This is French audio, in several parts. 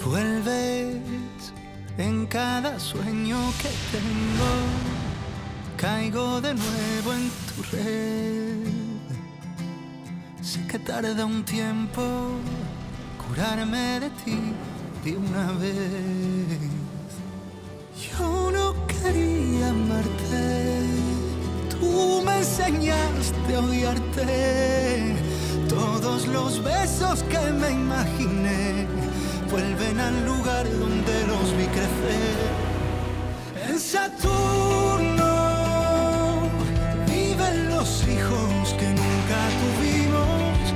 Vuelves en cada sueño que tengo, caigo de nuevo en tu red. Sé que tarda un tiempo curarme de ti de una vez. Yo no quería amarte, tú me enseñaste a odiarte. Todos los besos que me imaginé vuelven al lugar donde los vi crecer. En Saturno viven los hijos que nunca tuvimos.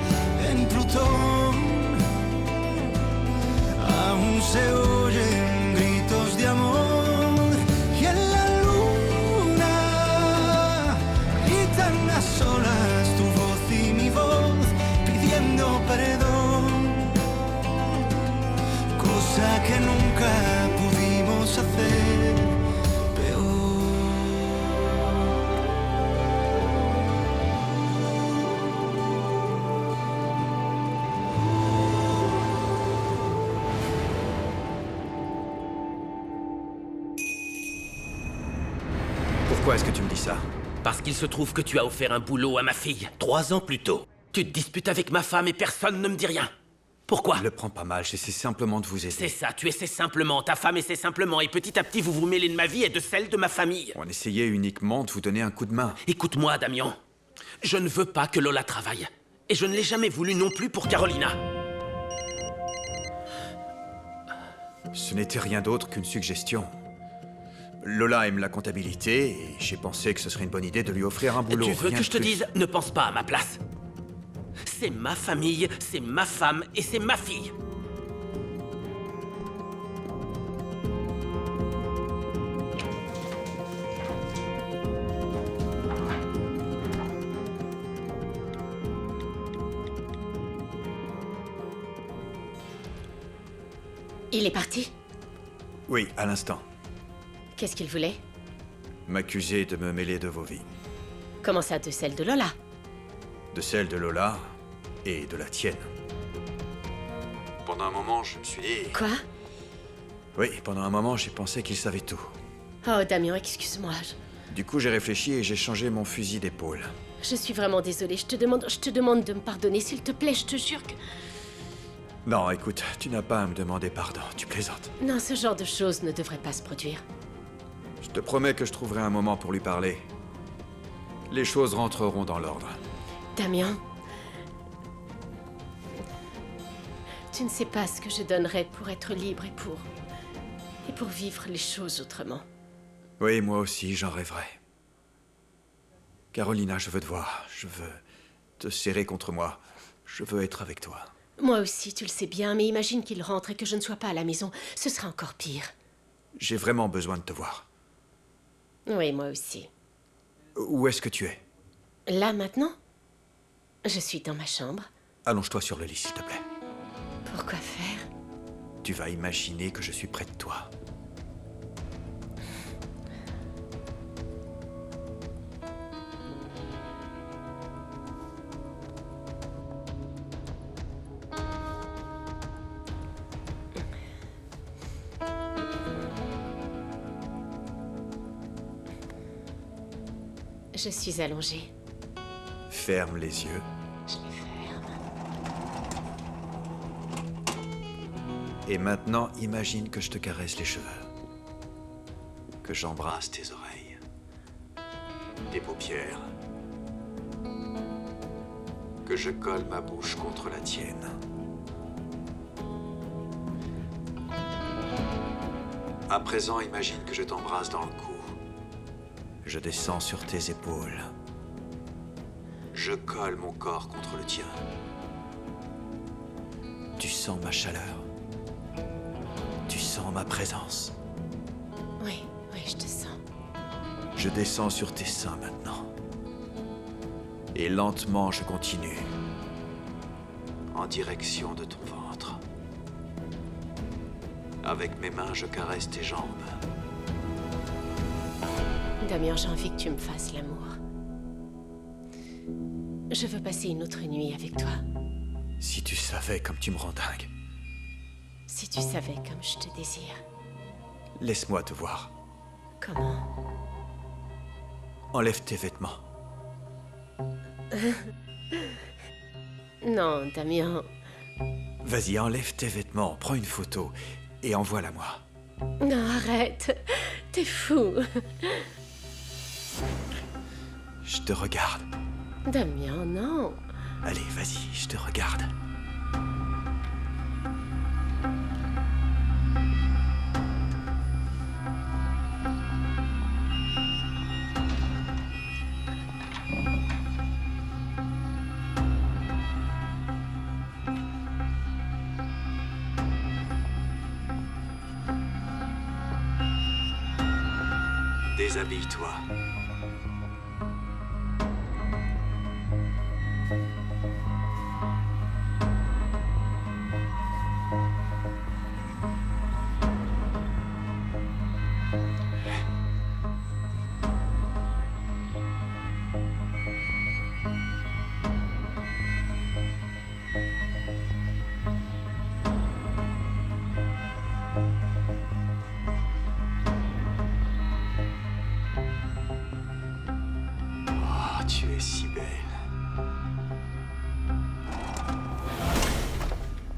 En Plutón aún se oyen gritos de amor. Y en la luna gritan a solas tu voz y mi voz pidiendo perdón, cosa que nunca pudimos hacer peor. Pourquoi est-ce que tu me dis ça? Parce qu'il se trouve que tu as offert un boulot à ma fille, 3 ans plus tôt. Tu te disputes avec ma femme et personne ne me dit rien. Pourquoi? Ne le prends pas mal, j'essaie simplement de vous aider. C'est ça, tu essaies simplement, ta femme essaie simplement, et petit à petit vous vous mêlez de ma vie et de celle de ma famille. On essayait uniquement de vous donner un coup de main. Écoute-moi, Damien. Je ne veux pas que Lola travaille. Et je ne l'ai jamais voulu non plus pour Carolina. Ce n'était rien d'autre qu'une suggestion. Lola aime la comptabilité, et j'ai pensé que ce serait une bonne idée de lui offrir un boulot. Tu veux rien que de je te plus. dise, ne pense pas à ma place. C'est ma famille, c'est ma femme et c'est ma fille. Il est parti? Oui, à l'instant. Qu'est-ce qu'il voulait? M'accuser de me mêler de vos vies. Comment ça, de celle de Lola? De celle de Lola et de la tienne. Pendant un moment, je me suis dit... Quoi? Oui, pendant un moment, j'ai pensé qu'il savait tout. Oh, Damien, excuse-moi. Du coup, j'ai réfléchi et j'ai changé mon fusil d'épaule. Je suis vraiment désolée. Je te demande de me pardonner, s'il te plaît, je te jure que... Non, écoute, tu n'as pas à me demander pardon, tu plaisantes. Non, ce genre de choses ne devrait pas se produire. Je te promets que je trouverai un moment pour lui parler. Les choses rentreront dans l'ordre. Damien, tu ne sais pas ce que je donnerais pour être libre et pour vivre les choses autrement. Oui, moi aussi, j'en rêverais. Carolina, je veux te voir. Je veux te serrer contre moi. Je veux être avec toi. Moi aussi, tu le sais bien, mais imagine qu'il rentre et que je ne sois pas à la maison. Ce serait encore pire. J'ai vraiment besoin de te voir. Oui, moi aussi. Où est-ce que tu es? Là, maintenant? Je suis dans ma chambre. Allonge-toi sur le lit, s'il te plaît. Pourquoi faire? Tu vas imaginer que je suis près de toi. Je suis allongée. Ferme les yeux. Je les ferme. Et maintenant, imagine que je te caresse les cheveux. Que j'embrasse tes oreilles. Tes paupières. Que je colle ma bouche contre la tienne. À présent, imagine que je t'embrasse dans le cou. Je descends sur tes épaules. Je colle mon corps contre le tien. Tu sens ma chaleur. Tu sens ma présence. Oui, je te sens. Je descends sur tes seins maintenant. Et lentement, je continue. En direction de ton ventre. Avec mes mains, je caresse tes jambes. Damien, j'ai envie que tu me fasses l'amour. Je veux passer une autre nuit avec toi. Si tu savais comme tu me rends dingue. si tu savais comme je te désire. Laisse-moi te voir. Comment? Enlève tes vêtements. Non, Damien. Vas-y, enlève tes vêtements, prends une photo et envoie-la-moi. Non, arrête. T'es fou. Je te regarde. Damien, non. Allez, vas-y, je te regarde. Déshabille-toi. Oh, tu es si belle.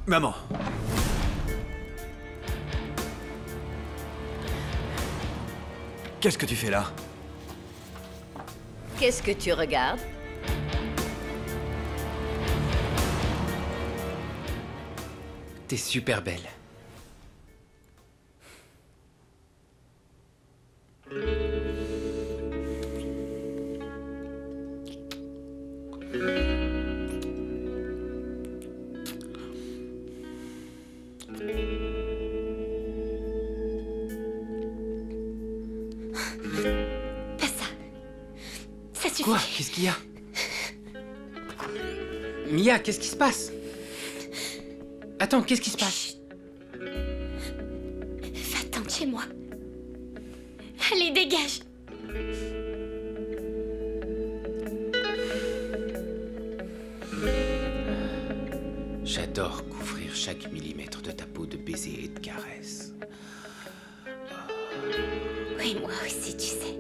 Maman. Qu'est-ce que tu fais là? Qu'est-ce que tu regardes? T'es super belle. Pas ça. Ça suffit. Quoi? Qu'est-ce qu'il y a? Mia, qu'est-ce qui se passe? Attends, qu'est-ce qui se passe? Va-t'en de chez moi. Allez, dégage. J'adore couvrir chaque millimètre de ta peau de baisers et de caresses. Oui, moi aussi, tu sais.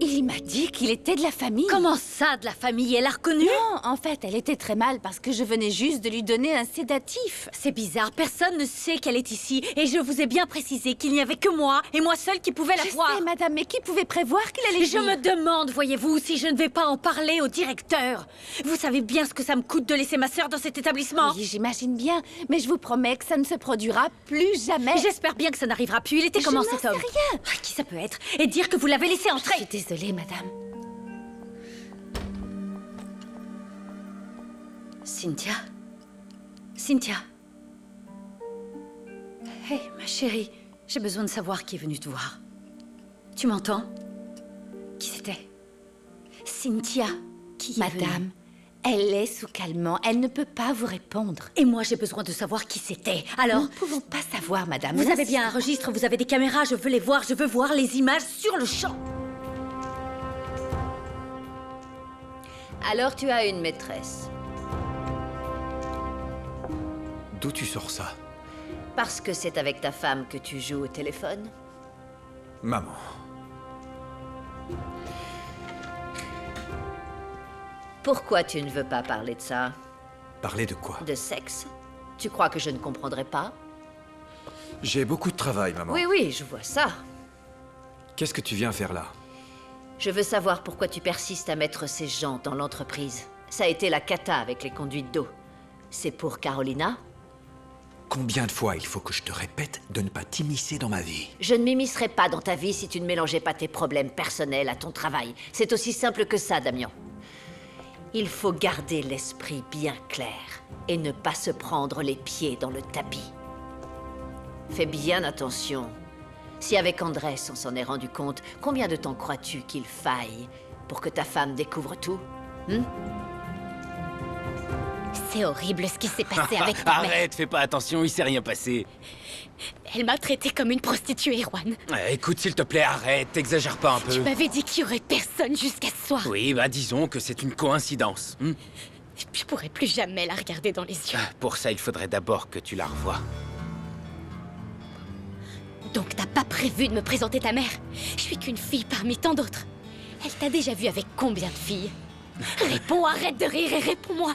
Il m'a dit qu'il était de la famille. Comment ça, de la famille? Elle a reconnu? Non, en fait, elle était très mal parce que je venais juste de lui donner un sédatif. C'est bizarre, personne ne sait qu'elle est ici. Et je vous ai bien précisé qu'il n'y avait que moi et moi seule qui pouvait la Je voir. sais, madame, mais qui pouvait prévoir qu'il allait Je me demande, voyez-vous, si je ne vais pas en parler au directeur. Vous savez bien ce que ça me coûte de laisser ma sœur dans cet établissement. Oui, j'imagine bien, mais je vous promets que ça ne se produira plus jamais. J'espère bien que ça n'arrivera plus. Il était comment Je n'en cet homme? sais rien. Ah, qui ça peut être? Et dire que vous l'avez laissé Je entrer. suis désolée, madame. Cynthia? Cynthia? Hé, ma chérie, j'ai besoin de savoir qui est venu te voir. Tu m'entends? Qui c'était? Cynthia, qui est venue? Madame, elle est sous calmant. Elle ne peut pas vous répondre. Et moi, j'ai besoin de savoir qui c'était. Alors, Nous ne pouvons pas savoir, madame. vous avez bien un registre, vous avez des caméras, je veux les voir, je veux voir les images sur le champ. Alors tu as une maîtresse. D'où tu sors ça? Parce que c'est avec ta femme que tu joues au téléphone. Maman. Pourquoi tu ne veux pas parler de ça? Parler de quoi? De sexe? Tu crois que je ne comprendrai pas? J'ai beaucoup de travail, maman. Oui, oui, je vois ça. Qu'est-ce que tu viens faire là? Je veux savoir pourquoi tu persistes à mettre ces gens dans l'entreprise. Ça a été la cata avec les conduites d'eau. C'est pour Carolina? Combien de fois il faut que je te répète de ne pas t'immiscer dans ma vie? Je ne m'immiscerai pas dans ta vie si tu ne mélangeais pas tes problèmes personnels à ton travail. C'est aussi simple que ça, Damien. Il faut garder l'esprit bien clair et ne pas se prendre les pieds dans le tapis. Fais bien attention. Si avec Andrés on s'en est rendu compte, combien de temps crois-tu qu'il faille pour que ta femme découvre tout? C'est horrible ce qui s'est passé avec ta mère. Arrête, fais pas attention, il s'est rien passé. Elle m'a traitée comme une prostituée, Erwan. Écoute, s'il te plaît, arrête, t'exagères pas un peu. Tu m'avais dit qu'il y aurait personne jusqu'à ce soir. Oui, bah disons que c'est une coïncidence. Je pourrais plus jamais la regarder dans les yeux. Pour ça, il faudrait d'abord que tu la revoies. Donc t'as pas prévu de me présenter ta mère? Je suis qu'une fille parmi tant d'autres. Elle t'a déjà vu avec combien de filles? Réponds, arrête de rire et réponds-moi.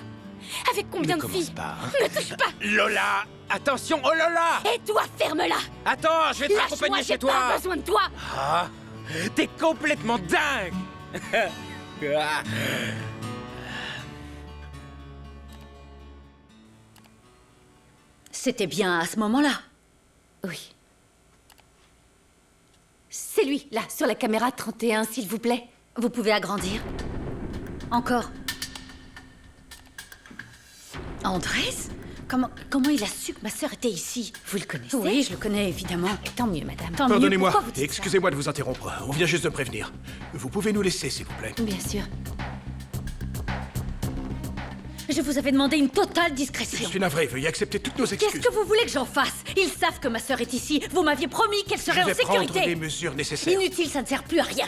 Avec combien Ne de commence filles? pas, hein. Ne touche pas. Lola! Attention, oh Lola! Et toi, ferme-la. Attends, je vais te Lâche-moi, raccompagner j'ai chez toi! pas besoin de toi. Ah, t'es complètement dingue! Ah. C'était bien à ce moment-là. Oui. C'est lui, là, sur la caméra 31, s'il vous plaît. Vous pouvez agrandir. Encore. Andrés? Comment il a su que ma sœur était ici? Vous le connaissez? Oui, je le connais, évidemment. Tant mieux, madame. Tant mieux. Pardonnez-moi, Pourquoi vous dites ça? excusez-moi de vous interrompre. On vient juste de prévenir. Vous pouvez nous laisser, s'il vous plaît. Bien sûr. Je vous avais demandé une totale Je discrétion. suis navré, veuillez accepter toutes nos excuses. Qu'est-ce que vous voulez que j'en fasse? Ils savent que ma sœur est ici. Vous m'aviez promis qu'elle serait Je en vais prendre sécurité. les mesures nécessaires. Inutile, ça ne sert plus à rien.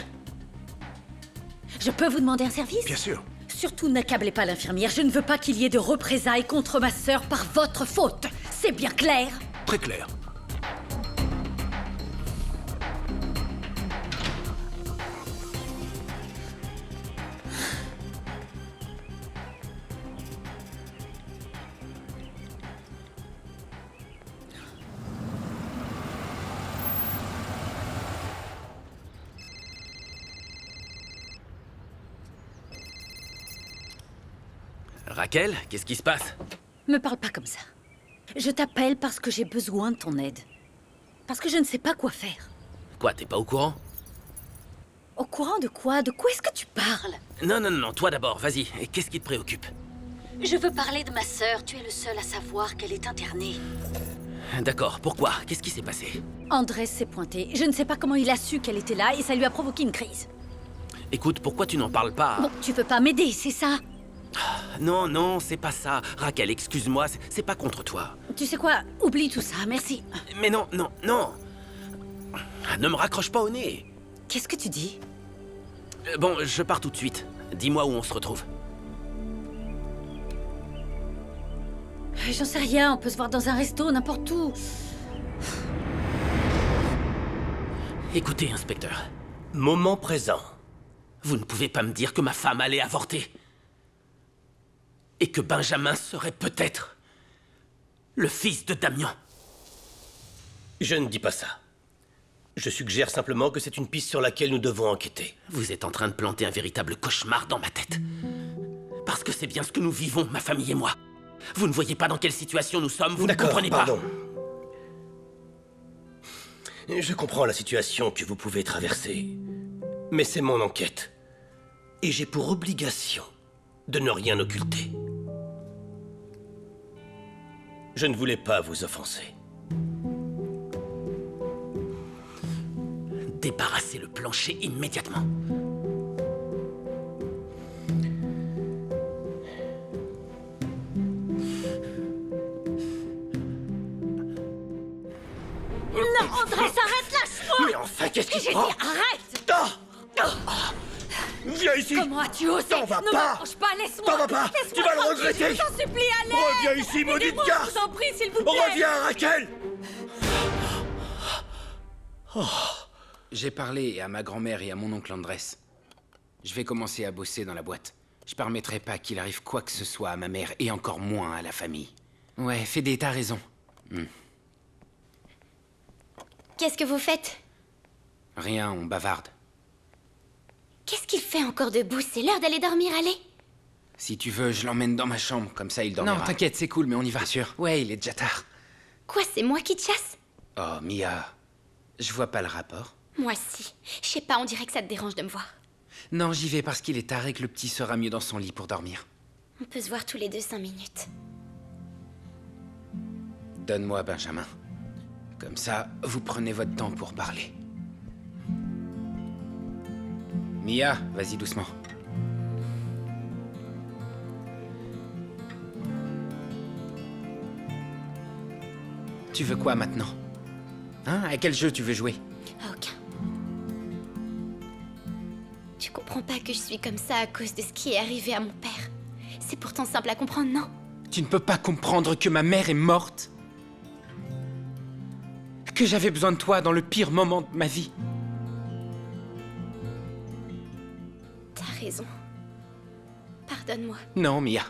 Je peux vous demander un service? Bien sûr. Surtout n'accablez pas l'infirmière. Je ne veux pas qu'il y ait de représailles contre ma sœur par votre faute. C'est bien clair? Très clair. Raquel, qu'est-ce qui se passe? Me parle pas comme ça. Je t'appelle parce que j'ai besoin de ton aide. Parce que je ne sais pas quoi faire. Quoi, t'es pas au courant? Au courant de quoi? De quoi est-ce que tu parles? Non, toi d'abord, vas-y. Et qu'est-ce qui te préoccupe? Je veux parler de ma sœur. Tu es le seul à savoir qu'elle est internée. D'accord, pourquoi? Qu'est-ce qui s'est passé? Andrés s'est pointé. Je ne sais pas comment il a su qu'elle était là et ça lui a provoqué une crise. Écoute, pourquoi tu n'en parles pas? Bon, tu peux pas m'aider, c'est ça? Non, c'est pas ça. Raquel, excuse-moi, c'est pas contre toi. Tu sais quoi? Oublie tout ça, merci. Mais non. Ne me raccroche pas au nez. Qu'est-ce que tu dis? Bon, je pars tout de suite. Dis-moi où on se retrouve. J'en sais rien, on peut se voir dans un resto, n'importe où. Écoutez, inspecteur. Moment présent. Vous ne pouvez pas me dire que ma femme allait avorter. Et que Benjamin serait peut-être le fils de Damien. Je ne dis pas ça. Je suggère simplement que c'est une piste sur laquelle nous devons enquêter. Vous êtes en train de planter un véritable cauchemar dans ma tête. Parce que c'est bien ce que nous vivons, ma famille et moi. Vous ne voyez pas dans quelle situation nous sommes, vous ne comprenez pas. Pardon. Je comprends la situation que vous pouvez traverser. Mais c'est mon enquête. Et j'ai pour obligation de ne rien occulter. Je ne voulais pas vous offenser. Débarrassez le plancher immédiatement. Non, Andrés, arrête, lâche-moi! Mais enfin, qu'est-ce qui J'ai se prend? dit arrête! Viens ici! Comment as-tu osé? T'en vas Ne pas! m'approche pas, laisse-moi! T'en vas pas! Laisse-moi Tu vas le tranquille, regretter! je t'en supplie, allez! Reviens ici, maudite Aidez-moi, garce! je vous en prie, s'il vous plaît! Reviens, Raquel! J'ai parlé à ma grand-mère et à mon oncle Andrés. Je vais commencer à bosser dans la boîte. Je permettrai pas qu'il arrive quoi que ce soit à ma mère et encore moins à la famille. Ouais, Fédé, t'as raison. Qu'est-ce que vous faites? Rien, on bavarde. Qu'est-ce qu'il fait encore debout? C'est l'heure d'aller dormir, allez! Si tu veux, je l'emmène dans ma chambre, comme ça il dormira. Non, t'inquiète, c'est cool, mais on y va. Sûr. Ouais, il est déjà tard. Quoi, c'est moi qui te chasse? Oh, Mia, je vois pas le rapport. Moi si. Je sais pas, on dirait que ça te dérange de me voir. Non, j'y vais parce qu'il est tard et que le petit sera mieux dans son lit pour dormir. On peut se voir tous les deux 5 minutes. Donne-moi Benjamin. Comme ça, vous prenez votre temps pour parler. Mia, vas-y doucement. Tu veux quoi maintenant? Hein? À quel jeu tu veux jouer? À aucun. Tu comprends pas que je suis comme ça à cause de ce qui est arrivé à mon père. C'est pourtant simple à comprendre, non? Tu ne peux pas comprendre que ma mère est morte? Que j'avais besoin de toi dans le pire moment de ma vie? T'as raison. Pardonne-moi. Non, Mia.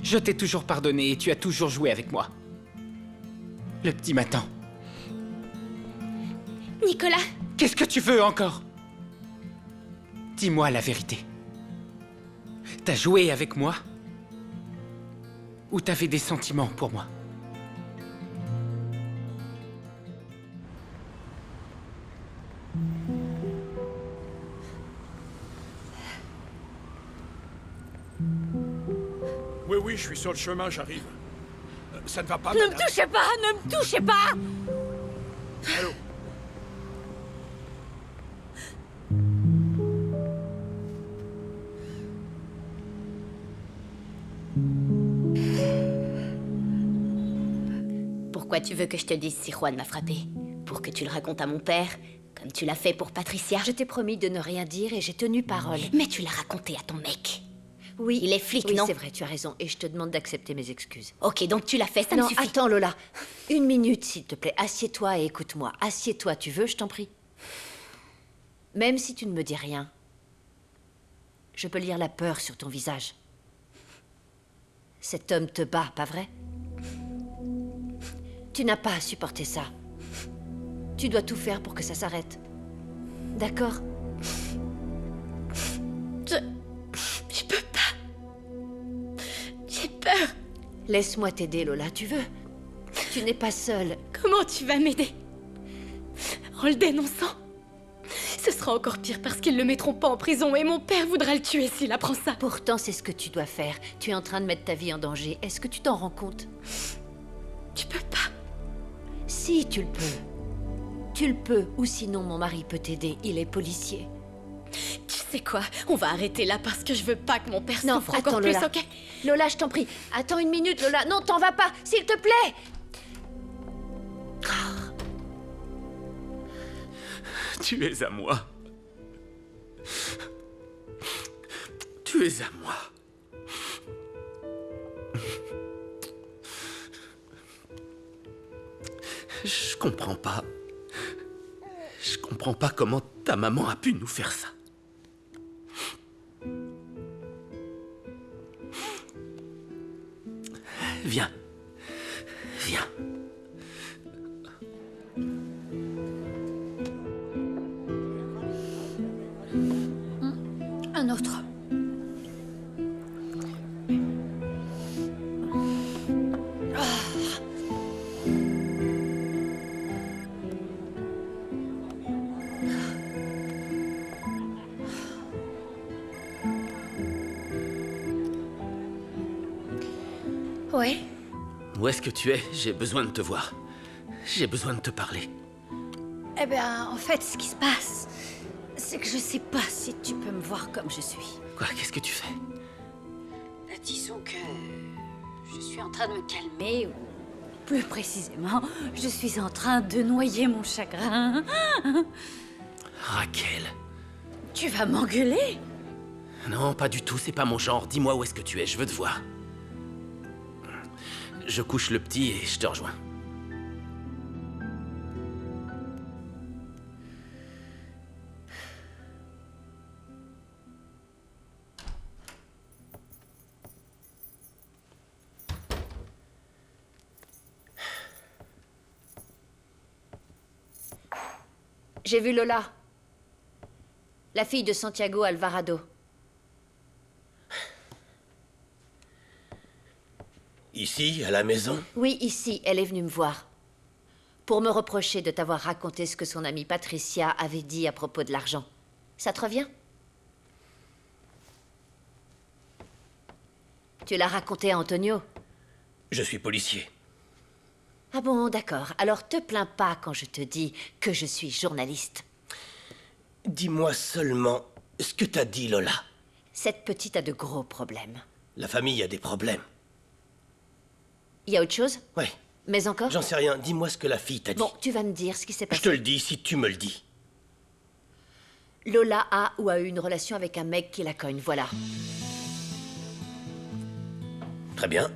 Je t'ai toujours pardonné et tu as toujours joué avec moi. Le petit m'attend. Nicolas! Qu'est-ce que tu veux encore? Dis-moi la vérité. T'as joué avec moi? Ou t'avais des sentiments pour moi? Oui, oui, je suis sur le chemin, j'arrive. Ça ne va pas, Ne madame? me touchez pas! Ne me touchez pas! Allô? Pourquoi tu veux que je te dise si Juan m'a frappé? Pour que tu le racontes à mon père, comme tu l'as fait pour Patricia? Je t'ai promis de ne rien dire et j'ai tenu parole. Mais tu l'as raconté à ton mec. Oui. Il est flic, oui, non? c'est vrai, tu as raison. Et je te demande d'accepter mes excuses. Ok, donc tu l'as fait, ça me Non, suffit. attends, Lola. Une minute, s'il te plaît. Assieds-toi et écoute-moi. Assieds-toi, tu veux, je t'en prie. Même si tu ne me dis rien, je peux lire la peur sur ton visage. Cet homme te bat, pas vrai? Tu n'as pas à supporter ça. Tu dois tout faire pour que ça s'arrête. D'accord? Je peux pas. J'ai peur. Laisse-moi t'aider, Lola, tu veux? Tu n'es pas seule. Comment tu vas m'aider? En le dénonçant? Ce sera encore pire parce qu'ils le mettront pas en prison et mon père voudra le tuer s'il apprend ça. Pourtant, c'est ce que tu dois faire. Tu es en train de mettre ta vie en danger. Est-ce que tu t'en rends compte? Tu peux pas. Si, tu le peux. Tu le peux, ou sinon mon mari peut t'aider. Il est policier. Tu sais quoi? On va arrêter là parce que je veux pas que mon père Non, souffre attends, encore plus, Lola. ok? Lola, je t'en prie. Attends une minute, Lola. Non, t'en vas pas, s'il te plaît. Tu es à moi. Tu es à moi. Je comprends pas. Je comprends pas comment ta maman a pu nous faire ça. Viens. Viens. Un autre. Ouais. Où est-ce que tu es? J'ai besoin de te voir. J'ai besoin de te parler. Eh bien, en fait, ce qui se passe, c'est que je sais pas si tu peux me voir comme je suis. Quoi? Qu'est-ce que tu fais? Disons que je suis en train de me calmer, ou plus précisément, je suis en train de noyer mon chagrin. Raquel. Tu vas m'engueuler? Non, pas du tout, c'est pas mon genre. Dis-moi où est-ce que tu es, je veux te voir. Je couche le petit et je te rejoins. J'ai vu Lola. La fille de Santiago Alvarado. Ici, à la maison? Oui, ici, elle est venue me voir. Pour me reprocher de t'avoir raconté ce que son amie Patricia avait dit à propos de l'argent. Ça te revient? Tu l'as raconté à Antonio? Je suis policier. Ah bon, d'accord. Alors te plains pas quand je te dis que je suis journaliste. Dis-moi seulement ce que t'as dit, Lola. Cette petite a de gros problèmes. La famille a des problèmes. Il y a autre chose? Ouais, Mais encore? J'en sais rien, dis-moi ce que la fille t'a dit. Bon, tu vas me dire ce qui s'est Je passé. te le dis si tu me le dis. Lola a ou a eu une relation avec un mec qui la cogne, voilà. Très bien.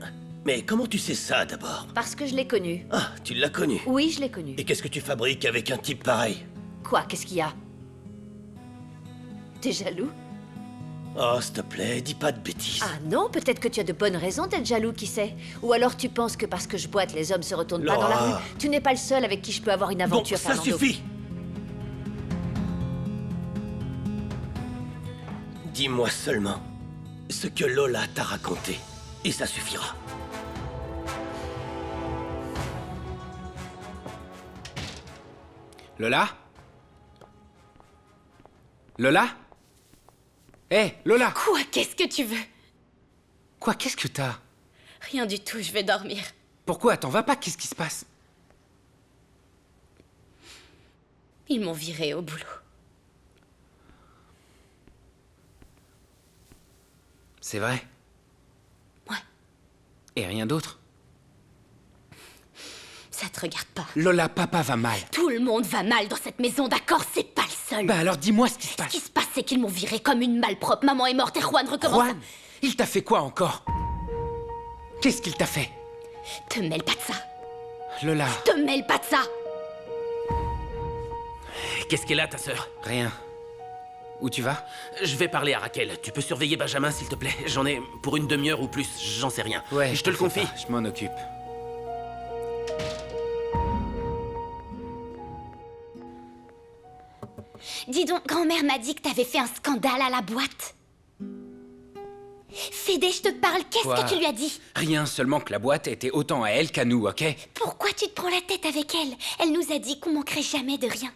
Mais comment tu sais ça, d'abord? Parce que je l'ai connu. Ah, tu l'as connu. Oui, je l'ai connu. Et qu'est-ce que tu fabriques avec un type pareil? Quoi? Qu'est-ce qu'il y a? T'es jaloux? Oh, s'il te plaît, dis pas de bêtises. Ah non, peut-être que tu as de bonnes raisons d'être jaloux, qui sait? Ou alors tu penses que parce que je boite, les hommes se retournent pas dans la Laura. rue? Tu n'es pas le seul avec qui je peux avoir une Bon, aventure, ça Fernando. suffit. Dis-moi seulement ce que Lola t'a raconté. Et ça suffira. Lola? Lola? Hé, Lola! Quoi? Qu'est-ce que tu veux? Quoi, qu'est-ce que t'as? Rien du tout, je vais dormir. Pourquoi? T'en vas pas? Qu'est-ce qui se passe? Ils m'ont viré au boulot. C'est vrai? Ouais. Et rien d'autre? Ça te regarde pas. Lola, papa va mal. Tout le monde va mal dans cette maison, d'accord? C'est pas le seul. Bah alors dis-moi ce qui se Ce passe. qui se passe, c'est qu'ils m'ont viré comme une malpropre. Maman est morte et Juan recommence. Juan? Il t'a fait quoi encore? Qu'est-ce qu'il t'a fait? Te mêle pas de ça. Lola. Te mêle pas de ça. Qu'est-ce qu'elle a, ta sœur? Rien. Où tu vas? Je vais parler à Raquel. Tu peux surveiller Benjamin, s'il te plaît? J'en ai pour une demi-heure ou plus, j'en sais rien. Ouais, je te le confie. pas, je m'en occupe. Dis donc, grand-mère m'a dit que t'avais fait un scandale à la boîte. Fédé, je te parle, qu'est-ce Quoi? que tu lui as dit? Rien, seulement que la boîte était autant à elle qu'à nous, ok? Pourquoi tu te prends la tête avec elle? Elle nous a dit qu'on manquerait jamais de rien.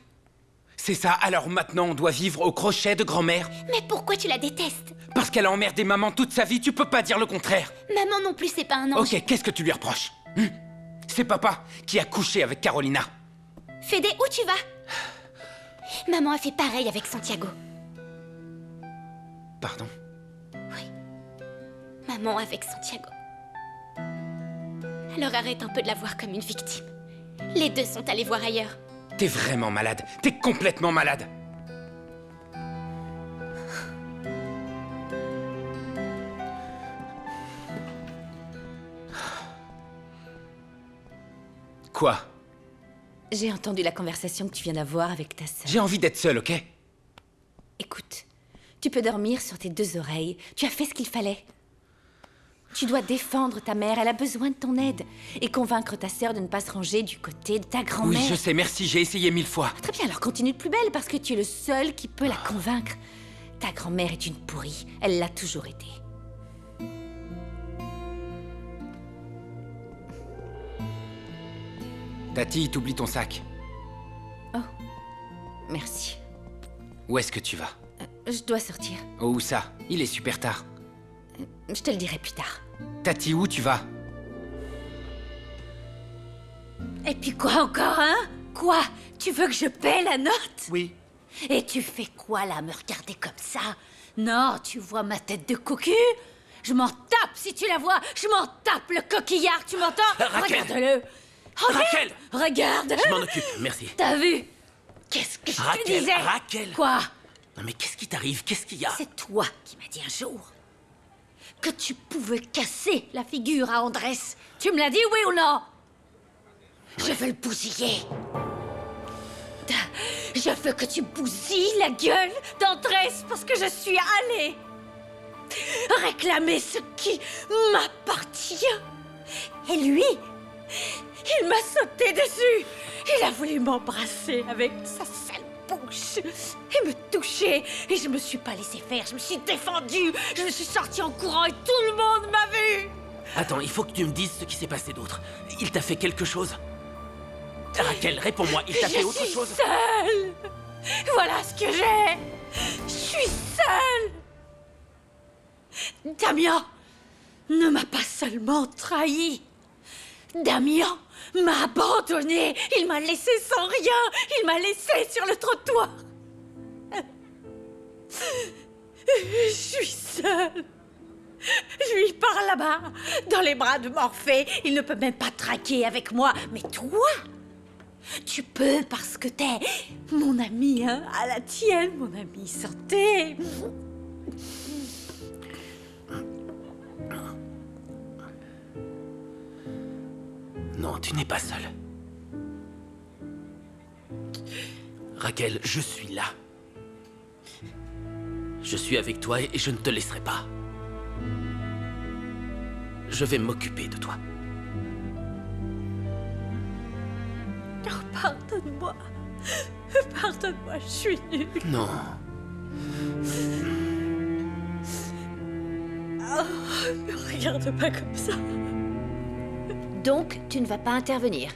C'est ça, alors maintenant on doit vivre au crochet de grand-mère? Mais pourquoi tu la détestes? Parce qu'elle a emmerdé maman toute sa vie, tu peux pas dire le contraire. Maman non plus, c'est pas un ange. Ok, qu'est-ce que tu lui reproches? C'est papa qui a couché avec Carolina. Fédé, où tu vas? Maman a fait pareil avec Santiago. Pardon? Maman avec Santiago. Alors arrête un peu de la voir comme une victime. Les deux sont allés voir ailleurs. T'es vraiment malade, t'es complètement malade. Quoi? J'ai entendu la conversation que tu viens d'avoir avec ta sœur. J'ai envie d'être seul, ok? Écoute, tu peux dormir sur tes deux oreilles. Tu as fait ce qu'il fallait. Tu dois défendre ta mère, elle a besoin de ton aide. Et convaincre ta sœur de ne pas se ranger du côté de ta grand-mère. Oui, je sais, merci, j'ai essayé 1000 fois. Très bien, alors continue de plus belle, parce que tu es le seul qui peut la convaincre. Ta grand-mère est une pourrie, elle l'a toujours été. Tati, t'oublies ton sac. Oh, merci. Où est-ce que tu vas? Je dois sortir. Oh, où ça? Il est super tard. Je te le dirai plus tard. Tati, où tu vas? Et puis quoi encore, hein? Quoi? Tu veux que je paie la note? Oui. Et tu fais quoi là, me regarder comme ça? Non, tu vois ma tête de cocu? Je m'en tape si tu la vois! Je m'en tape le coquillard, tu m'entends? Raquel! Regarde-le! Raquel! Regarde! Je m'en occupe, merci. T'as vu? Qu'est-ce que je te Raquel, disais? Raquel! Quoi? Non mais qu'est-ce qui t'arrive? Qu'est-ce qu'il y a? C'est toi qui m'as dit un jour que tu pouvais casser la figure à Andrés. Tu me l'as dit, oui ou non? Je veux le bousiller. Je veux que tu bousilles la gueule d'Andrés parce que je suis allée réclamer ce qui m'appartient. Et lui, il m'a sauté dessus. Il a voulu m'embrasser avec sa sale bouche et me toucher. Et je me suis pas laissé faire, je me suis défendue. Je me suis sortie en courant et tout le monde m'a vue. Attends, il faut que tu me dises ce qui s'est passé d'autre. Il t'a fait quelque chose? Raquel, réponds-moi, il t'a fait autre chose? Je suis seule. Voilà ce que j'ai. Je suis seule. Damien ne m'a pas seulement trahi. Damien m'a abandonnée. Il m'a laissé sans rien. Il m'a laissé sur le trottoir. Je suis seule. Lui par là-bas, dans les bras de Morphée. Il ne peut même pas traquer avec moi. Mais toi, tu peux parce que t'es mon ami, hein, à la tienne, mon ami. Santé. Non, tu n'es pas seule. Raquel, je suis là. Je suis avec toi et je ne te laisserai pas. Je vais m'occuper de toi. Oh, pardonne-moi. Pardonne-moi, je suis nulle. Non. Oh, ne regarde pas comme ça. Donc, tu ne vas pas intervenir.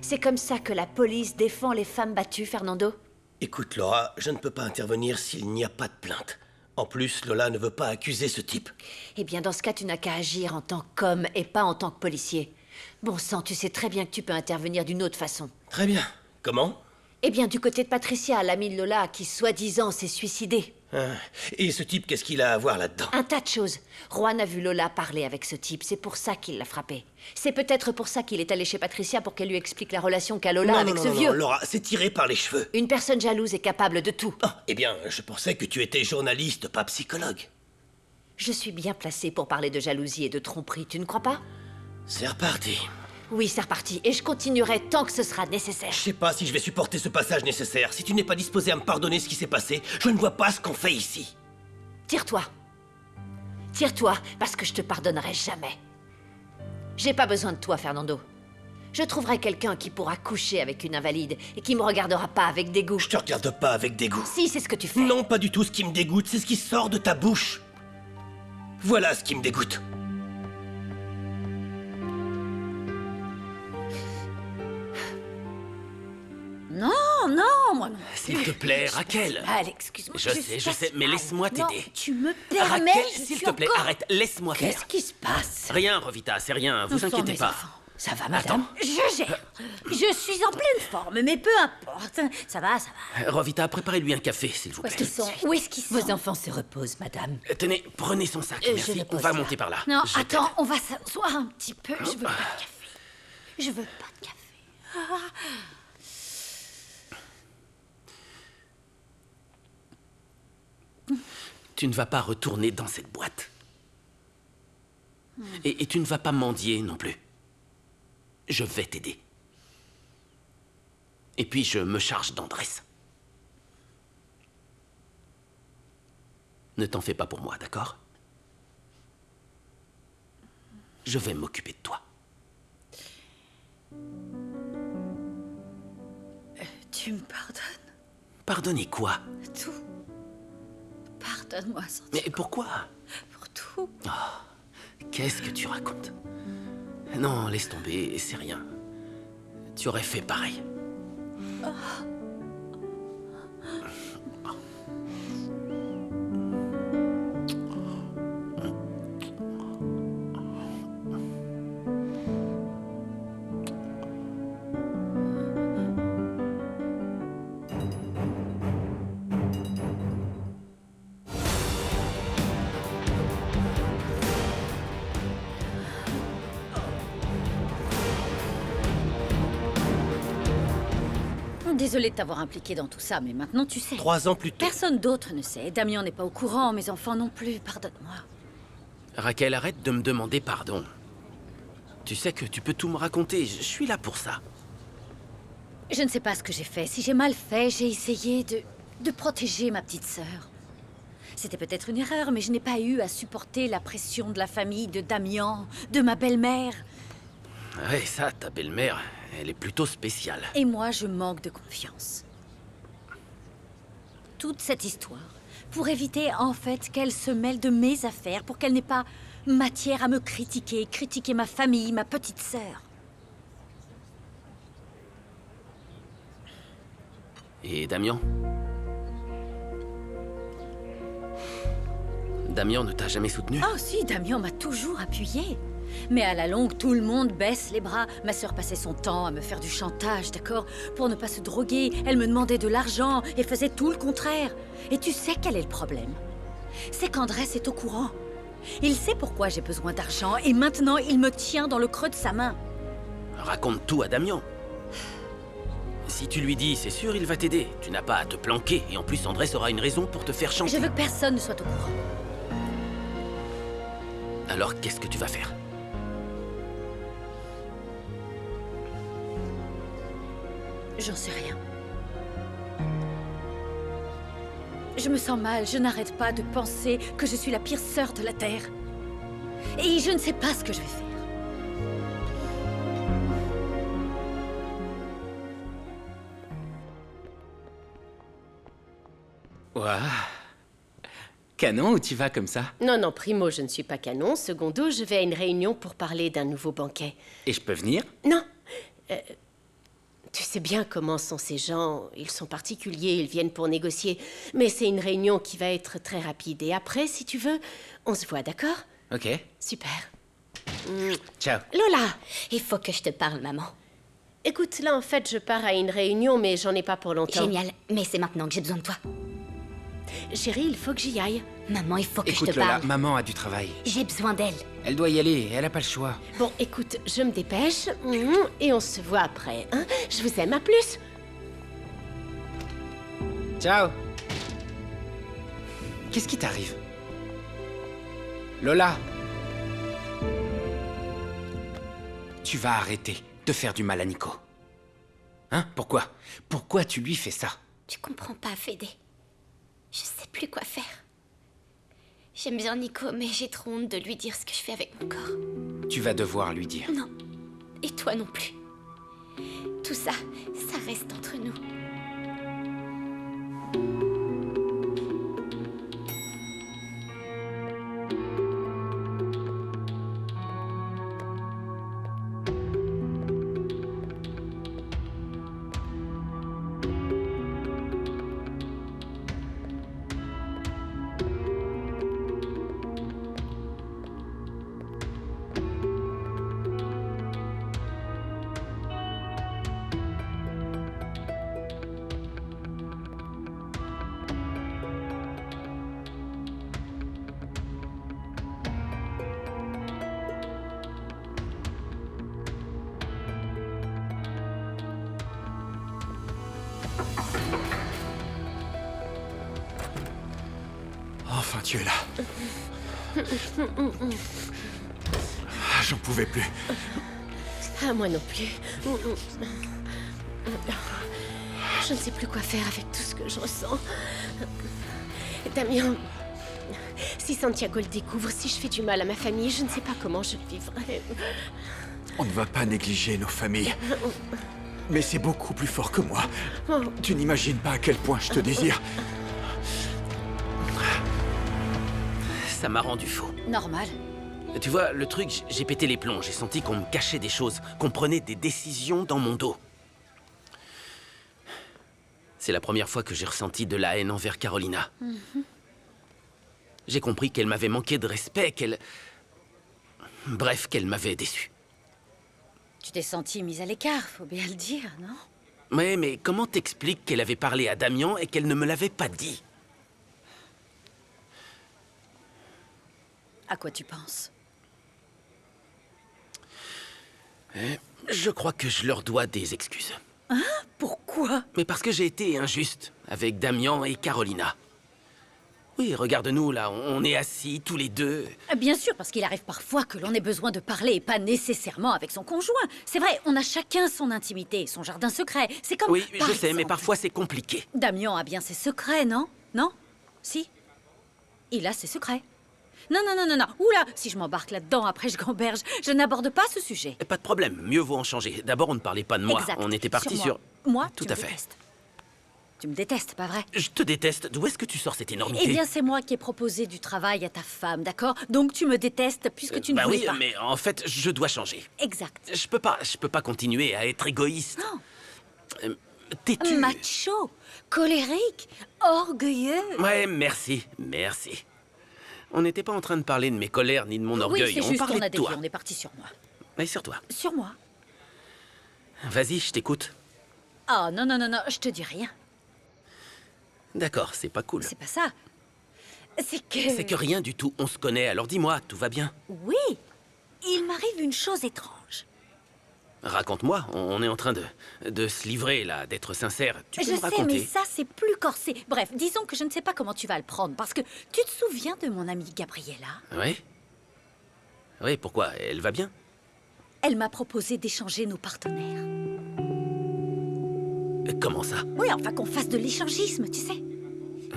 C'est comme ça que la police défend les femmes battues, Fernando? Écoute, Laura, je ne peux pas intervenir s'il n'y a pas de plainte. En plus, Lola ne veut pas accuser ce type. Eh bien, dans ce cas, tu n'as qu'à agir en tant qu'homme et pas en tant que policier. Bon sang, tu sais très bien que tu peux intervenir d'une autre façon. Très bien. Comment? Eh bien, du côté de Patricia, l'amie de Lola, qui soi-disant s'est suicidée. Et ce type, qu'est-ce qu'il a à voir là-dedans? Un tas de choses. Juan a vu Lola parler avec ce type, c'est pour ça qu'il l'a frappée. C'est peut-être pour ça qu'il est allé chez Patricia pour qu'elle lui explique la relation qu'a Lola avec ce vieux. Non, Laura, c'est tiré par les cheveux. Une personne jalouse est capable de tout. Ah, eh bien, je pensais que tu étais journaliste, pas psychologue. Je suis bien placée pour parler de jalousie et de tromperie, tu ne crois pas? C'est reparti. Oui, c'est reparti, et je continuerai tant que ce sera nécessaire. Je sais pas si je vais supporter ce passage nécessaire. Si tu n'es pas disposé à me pardonner ce qui s'est passé, je ne vois pas ce qu'on fait ici. Tire-toi. Tire-toi, parce que je te pardonnerai jamais. J'ai pas besoin de toi, Fernando. Je trouverai quelqu'un qui pourra coucher avec une invalide et qui me regardera pas avec dégoût. Je te regarde pas avec dégoût. Si, c'est ce que tu fais. Non, pas du tout. Ce qui me dégoûte, c'est ce qui sort de ta bouche. Voilà ce qui me dégoûte. Non, non, moi non. S'il te plaît, Raquel. Allez, excuse-moi. Je sais, mais laisse-moi t'aider. Non, tu me permets, Raquel, je s'il suis te plaît, encore- arrête, laisse-moi faire. Qu'est-ce qui se passe? Rien, Rovita, c'est rien, vous Où sont inquiétez mes pas. enfants? Ça va, madame? Je gère. Je suis en pleine forme, mais peu importe. Ça va, ça va. Rovita, préparez-lui un café, s'il vous Où est-ce plaît. qu'ils sont? Où est-ce qu'ils sont? Vos enfants se reposent, madame. Tenez, prenez son sac, Je merci. le On pose va là. monter par là. Non, Je attends, t'aide. on va s'asseoir un petit peu. Je veux pas de café. Je veux pas de café. Tu ne vas pas retourner dans cette boîte. Et tu ne vas pas mendier non plus. Je vais t'aider. Et puis je me charge d'Andrés. Ne t'en fais pas pour moi, d'accord? Je vais m'occuper de toi. Tu me pardonnes? Pardonnez quoi? Tout. Pardonne-moi, Santiago. Mais pourquoi? Pour tout. Qu'est-ce que tu racontes? Non, laisse tomber, c'est rien. Tu aurais fait pareil. Désolée de t'avoir impliqué dans tout ça, mais maintenant tu sais. 3 ans plus tôt. Personne d'autre ne sait. Damien n'est pas au courant, mes enfants non plus. Pardonne-moi. Raquel, arrête de me demander pardon. Tu sais que tu peux tout me raconter, je suis là pour ça. Je ne sais pas ce que j'ai fait. Si j'ai mal fait, j'ai essayé de protéger ma petite sœur. C'était peut-être une erreur, mais je n'ai pas eu à supporter la pression de la famille, de Damien, de ma belle-mère. Ouais, ça, ta belle-mère, elle est plutôt spéciale. Et moi, je manque de confiance. Toute cette histoire, pour éviter en fait qu'elle se mêle de mes affaires, pour qu'elle n'ait pas matière à me critiquer, critiquer ma famille, ma petite sœur. Et Damien? Damien ne t'a jamais soutenu? Oh si, Damien m'a toujours appuyée. Mais à la longue, tout le monde baisse les bras. Ma sœur passait son temps à me faire du chantage, d'accord? Pour ne pas se droguer, elle me demandait de l'argent et faisait tout le contraire. Et tu sais quel est le problème? C'est qu'Andrés est au courant. Il sait pourquoi j'ai besoin d'argent et maintenant il me tient dans le creux de sa main. Raconte tout à Damian. Si tu lui dis, c'est sûr, il va t'aider. Tu n'as pas à te planquer. Et en plus, Andrés aura une raison pour te faire chanter. Je veux que personne ne soit au courant. Alors, qu'est-ce que tu vas faire? J'en sais rien. Je me sens mal, je n'arrête pas de penser que je suis la pire sœur de la Terre. Et je ne sais pas ce que je vais faire. Ouah. Canon, où tu vas comme ça? Non, non, primo, je ne suis pas canon. Secondo, je vais à une réunion pour parler d'un nouveau banquet. Et je peux venir? Non. Tu sais bien comment sont ces gens. Ils sont particuliers, ils viennent pour négocier. Mais c'est une réunion qui va être très rapide. Et après, si tu veux, on se voit, d'accord? Ok. Super. Ciao. Lola! Il faut que je te parle, maman. Écoute, là, en fait, je pars à une réunion, mais j'en ai pas pour longtemps. Génial, mais c'est maintenant que j'ai besoin de toi. Chérie, il faut que j'y aille. Maman, il faut que Écoute, je te Lola, parle. maman a du travail. J'ai besoin d'elle. Elle doit y aller, elle a pas le choix. Bon, écoute, je me dépêche, et on se voit après, hein? Je vous aime, à plus! Ciao. Qu'est-ce qui t'arrive? Lola! Tu vas arrêter de faire du mal à Nico. Hein? Pourquoi? Pourquoi tu lui fais ça? Tu comprends pas, Fédé. Je sais plus quoi faire. J'aime bien Nico, mais j'ai trop honte de lui dire ce que je fais avec mon corps. Tu vas devoir lui dire. Non. Et toi non plus. Tout ça, ça reste entre nous. Enfin, tu es là. Ah, j'en pouvais plus. Ah, moi non plus. Je ne sais plus quoi faire avec tout ce que je ressens. Damien, si Santiago le découvre, si je fais du mal à ma famille, je ne sais pas comment je le vivrai. On ne va pas négliger nos familles. Mais c'est beaucoup plus fort que moi. Tu n'imagines pas à quel point je te désire. Ça m'a rendu fou. Normal. Tu vois, le truc, j'ai pété les plombs. J'ai senti qu'on me cachait des choses, qu'on prenait des décisions dans mon dos. C'est la première fois que j'ai ressenti de la haine envers Carolina. J'ai compris qu'elle m'avait manqué de respect, Bref, qu'elle m'avait déçu. Tu t'es sentie mise à l'écart, faut bien le dire, non? Ouais, mais comment t'expliques qu'elle avait parlé à Damian et qu'elle ne me l'avait pas dit? À quoi tu penses? Je crois que je leur dois des excuses. Hein? Pourquoi? Mais parce que j'ai été injuste avec Damian et Carolina. Oui, regarde-nous, là, on est assis tous les deux. Bien sûr, parce qu'il arrive parfois que l'on ait besoin de parler et pas nécessairement avec son conjoint. C'est vrai, on a chacun son intimité, son jardin secret. C'est comme... Oui, par je sais, mais exemple, parfois c'est compliqué. Damian a bien ses secrets, non? Non? Si? Il a ses secrets. Non, non, non, non, non. Oula, si je m'embarque là-dedans, après je gamberge. Je n'aborde pas ce sujet. Pas de problème, mieux vaut en changer. D'abord, on ne parlait pas de moi, Exact. on était parti Sur sur... moi, Tout tu à me fait. détestes. Tu me détestes, pas vrai? Je te déteste, d'où est-ce que tu sors cette énormité? Eh bien, c'est moi qui ai proposé du travail à ta femme, d'accord? Donc tu me détestes puisque tu ne Bah voulais oui, pas. mais en fait, je dois changer. Exact. Je peux pas continuer à être égoïste. Non. Têtu. Macho, colérique, orgueilleux. Ouais, merci, merci. On n'était pas en train de parler de mes colères ni de mon orgueil, Oui, c'est on juste parlait qu'on a de toi. dévié, on est parti sur moi. Mais sur toi. Sur moi? Vas-y, je t'écoute. Oh non, non, non, non, je te dis rien. D'accord, c'est pas cool. C'est pas ça. C'est que rien du tout, on se connaît, alors dis-moi, tout va bien. Oui, il m'arrive une chose étrange. Raconte-moi, on est en train de se livrer là, d'être sincère. Tu peux Je me sais, raconter? mais ça, c'est plus corsé. Bref, disons que je ne sais pas comment tu vas le prendre, parce que tu te souviens de mon amie Gabriella? Oui? Oui, pourquoi? Elle va bien? Elle m'a proposé d'échanger nos partenaires. Comment ça? Oui, enfin qu'on fasse de l'échangisme, tu sais.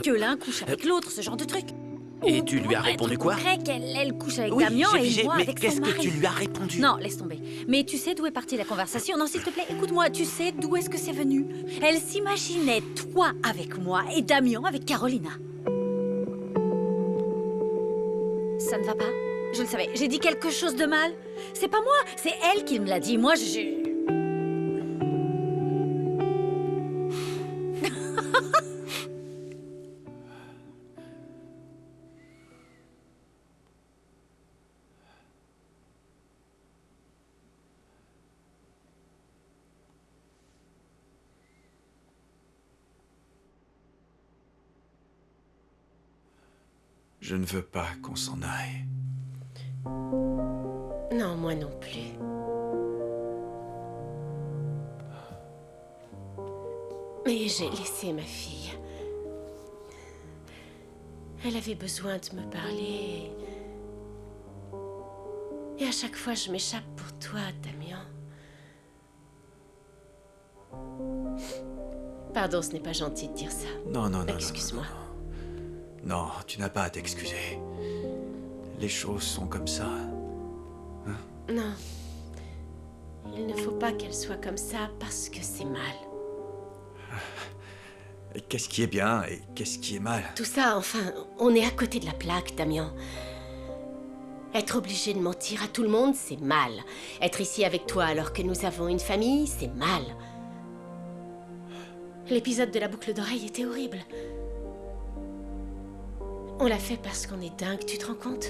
Que l'un couche avec l'autre, ce genre de truc. Et Ou tu lui as pour répondu être quoi? concret, qu'elle couche avec Oui, Damien j'ai et pigé, moi mais avec son qu'est-ce que mari. tu lui as répondu? Non, laisse tomber. Mais tu sais d'où est partie la conversation? Non, s'il te plaît, écoute-moi, tu sais d'où est-ce que c'est venu? Elle s'imaginait toi avec moi et Damien avec Carolina. Ça ne va pas? Je le savais. J'ai dit quelque chose de mal? C'est pas moi, c'est elle qui me l'a dit. Moi, je... Je ne veux pas qu'on s'en aille. Non, moi non plus. Mais j'ai laissé ma fille. Elle avait besoin de me parler. Et à chaque fois, je m'échappe pour toi, Damien. Pardon, ce n'est pas gentil de dire ça. Non, non, non. Excuse-moi. Non, tu n'as pas à t'excuser. Les choses sont comme ça. Non. Il ne faut pas qu'elle soit comme ça parce que c'est mal. Et qu'est-ce qui est bien et qu'est-ce qui est mal? Tout ça, enfin, on est à côté de la plaque, Damien. Être obligé de mentir à tout le monde, c'est mal. Être ici avec toi alors que nous avons une famille, c'est mal. L'épisode de la boucle d'oreille était horrible. On l'a fait parce qu'on est dingue, tu te rends compte?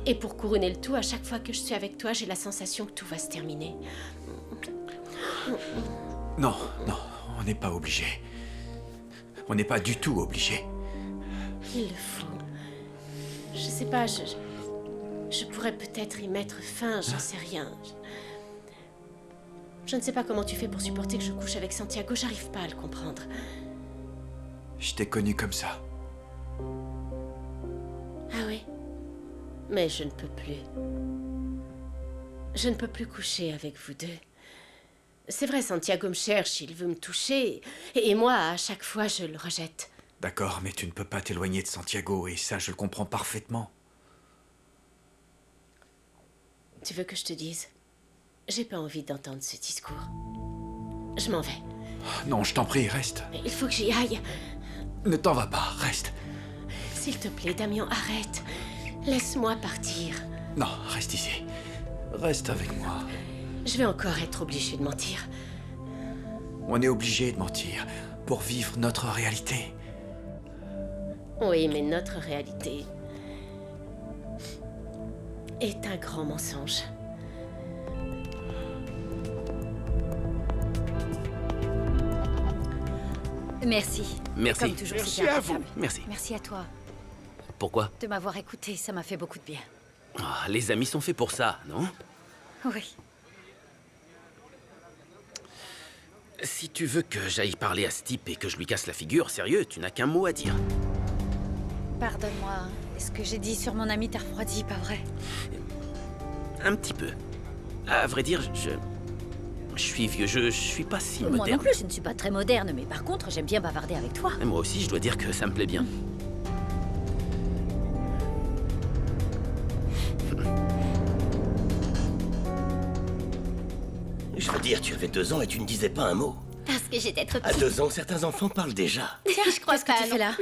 Et pour couronner le tout, à chaque fois que je suis avec toi, j'ai la sensation que tout va se terminer. Non, non, on n'est pas obligé. On n'est pas du tout obligé. Il le faut. Je sais pas, je pourrais peut-être y mettre fin, j'en sais rien. Je ne sais pas comment tu fais pour supporter que je couche avec Santiago, j'arrive pas à le comprendre. Je t'ai connu comme ça. Ah oui? Mais je ne peux plus. Je ne peux plus coucher avec vous deux. C'est vrai, Santiago me cherche, il veut me toucher, et moi, à chaque fois, je le rejette. D'accord, mais tu ne peux pas t'éloigner de Santiago, et ça, je le comprends parfaitement. Tu veux que je te dise? J'ai pas envie d'entendre ce discours. Je m'en vais. Non, je t'en prie, reste. Mais il faut que j'y aille. Ne t'en va pas, reste. S'il te plaît, Damien, arrête. Laisse-moi partir. Non, reste ici. Reste avec moi. Je vais encore être obligée de mentir. On est obligé de mentir pour vivre notre réalité. Oui, mais notre réalité est un grand mensonge. Merci. Merci. Comme toujours, Merci c'était à vous. impeccable. Merci. Merci à toi Pourquoi? de m'avoir écouté, ça m'a fait beaucoup de bien. Ah, les amis sont faits pour ça, non? Oui. Si tu veux que j'aille parler à ce type et que je lui casse la figure, sérieux, tu n'as qu'un mot à dire. Pardonne-moi, est-ce que j'ai dit sur mon ami t'a refroidi, pas vrai? Un petit peu. À vrai dire, je suis vieux, je suis pas si Moi moderne. non plus, je ne suis pas très moderne, mais par contre, j'aime bien bavarder avec toi. Et moi aussi, je dois dire que ça me plaît bien. Je veux dire, tu avais 2 ans et tu ne disais pas un mot. Parce que j'étais trop À petite. 2 ans, certains enfants parlent déjà. Tiens, je crois Qu'est-ce que tu fais là?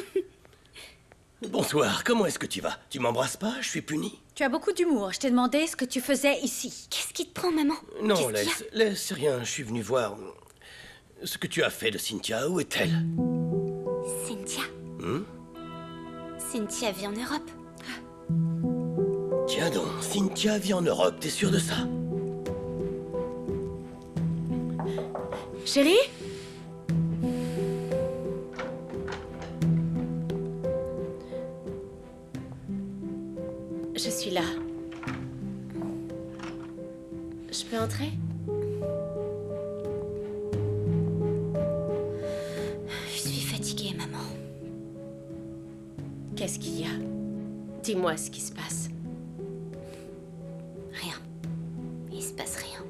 Bonsoir, comment est-ce que tu vas? Tu m'embrasses pas? Je suis puni? Tu as beaucoup d'humour, je t'ai demandé ce que tu faisais ici. Qu'est-ce qui te prend, maman? Non, Qu'est-ce qu'il y laisse, c'est rien. Je suis venu voir ce que tu as fait de Cynthia. Où est-elle? a Cynthia. Cynthia vit en Europe. Tiens donc, Cynthia vit en Europe, t'es sûr de ça? Chérie? Qu'est-ce qu'il y a? Dis-moi ce qui se passe. Rien. Il se passe rien.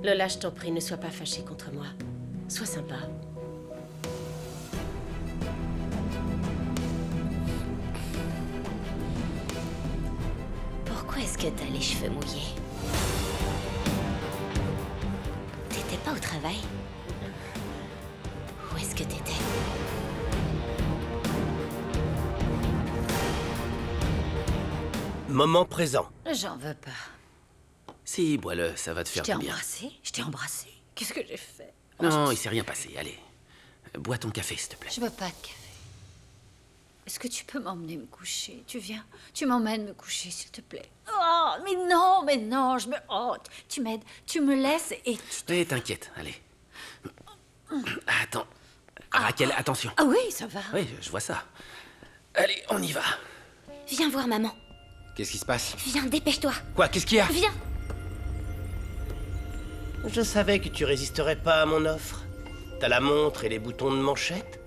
Lola, je t'en prie, ne sois pas fâchée contre moi. Sois sympa. Pourquoi est-ce que t'as les cheveux mouillés? T'étais pas au travail? Où est-ce que t'étais? Moment présent. J'en veux pas. Si, bois-le, ça va te Je faire t'ai du bien. embrassé. Je t'ai embrassé. Qu'est-ce que j'ai fait? Non, il s'est rien passé, allez. Bois ton café, s'il te plaît. Je veux pas de café. Est-ce que tu peux m'emmener me coucher? Tu viens? Tu m'emmènes me coucher, s'il te plaît. Oh, mais non, je me... Oh, tu m'aides, tu me laisses et tu... Eh, t'inquiète, allez. Attends. Raquel, attention. Ah oui, ça va. Oui, je vois ça. Allez, on y va. Viens voir maman. Qu'est-ce qui se passe? Viens, dépêche-toi. Quoi, qu'est-ce qu'il y a? Viens. Je savais que tu résisterais pas à mon offre. T'as la montre et les boutons de manchette?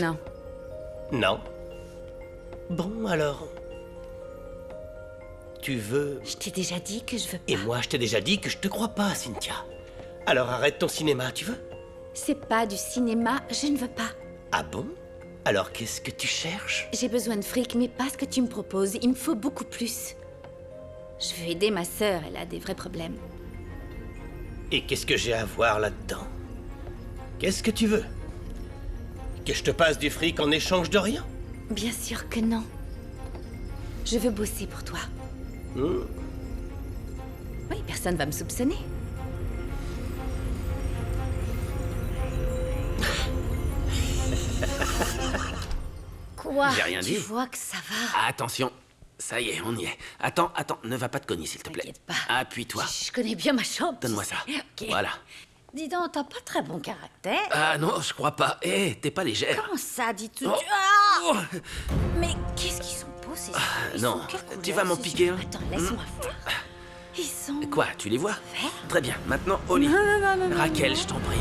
Non. Non. Bon, alors... Tu veux... Je t'ai déjà dit que je veux pas. Et moi, je t'ai déjà dit que je te crois pas, Cynthia. Alors arrête ton cinéma, tu veux? C'est pas du cinéma, je ne veux pas. Ah bon? Alors qu'est-ce que tu cherches? J'ai besoin de fric, mais pas ce que tu me proposes. Il me faut beaucoup plus. Je veux aider ma sœur, elle a des vrais problèmes. Et qu'est-ce que j'ai à voir là-dedans? Qu'est-ce que tu veux? Que je te passe du fric en échange de rien? Bien sûr que non. Je veux bosser pour toi. Oui, personne va me soupçonner. Quoi? J'ai rien dit. Tu vois que ça va? Attention, ça y est, on y est. Attends, ne va pas te cogner, s'il te plaît. T'inquiète pas. Appuie-toi. Je connais bien ma chambre. tu Donne-moi sais. ça. Ok. Voilà. Dis donc, t'as pas très bon caractère. Ah non, je crois pas. Eh, t'es pas légère. Comment ça, dis tout? Oh. Ah Oh. Mais qu'est-ce qu'ils sont beaux, ces Ils non. sont quelle Tu couleur, vas m'en ces piquer yeux? un? Attends, laisse-moi voir. Ils sont... Quoi, tu les vois? Vert. Très bien, maintenant au lit. Non. Raquel, je t'en prie.